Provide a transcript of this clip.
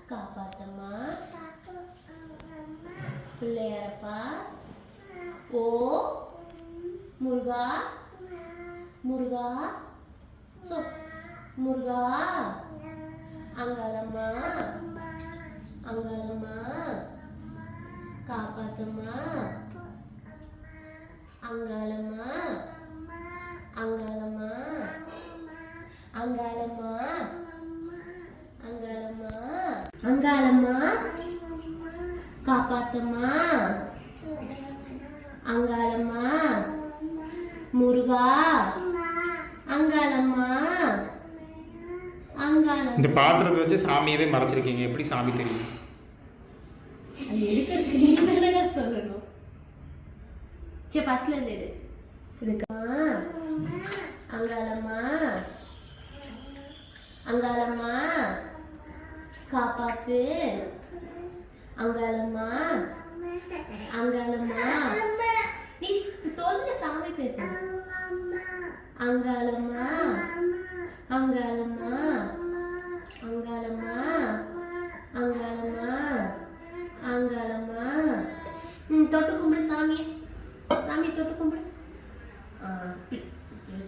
காப்பாத்தம்மா பிள்ளையாரப்பா ஓ முருகா முருகா சோ முருகா அங்காளம்மா அங்காளம்மா காப்பாத்தம்மா அங்காளம்மா அங்காளம்மா அங்காளம்மா அங்காளம்மா அங்காளம்மா காப்பாத்தம்மா அங்காளம்மா முருகா அங்காளம்மா அங்காளம்மா. இந்த பாத்திரத்தை வச்சு சாமியவே மறைச்சிருக்கீங்க, எப்படி சாமி தெரியும்? அது எடுக்கிறதுக்கு நீங்க தான் சொல்லணும். சரி ஃபர்ஸ்ட்ல இருந்து எடு. இதுக்கா அங்காளம்மா அங்காளம்மா காப்பாத்து அங்காளம்மா அங்காளம்மா நீ சொல்ல சாமி பேசு அங்காளம்மா அங்காளம்மா அங்காளம்மா அங்காளம்மா அங்காளம்மா தொட்டு கும்பிடு சாமியை தொட்டு கும்பிடு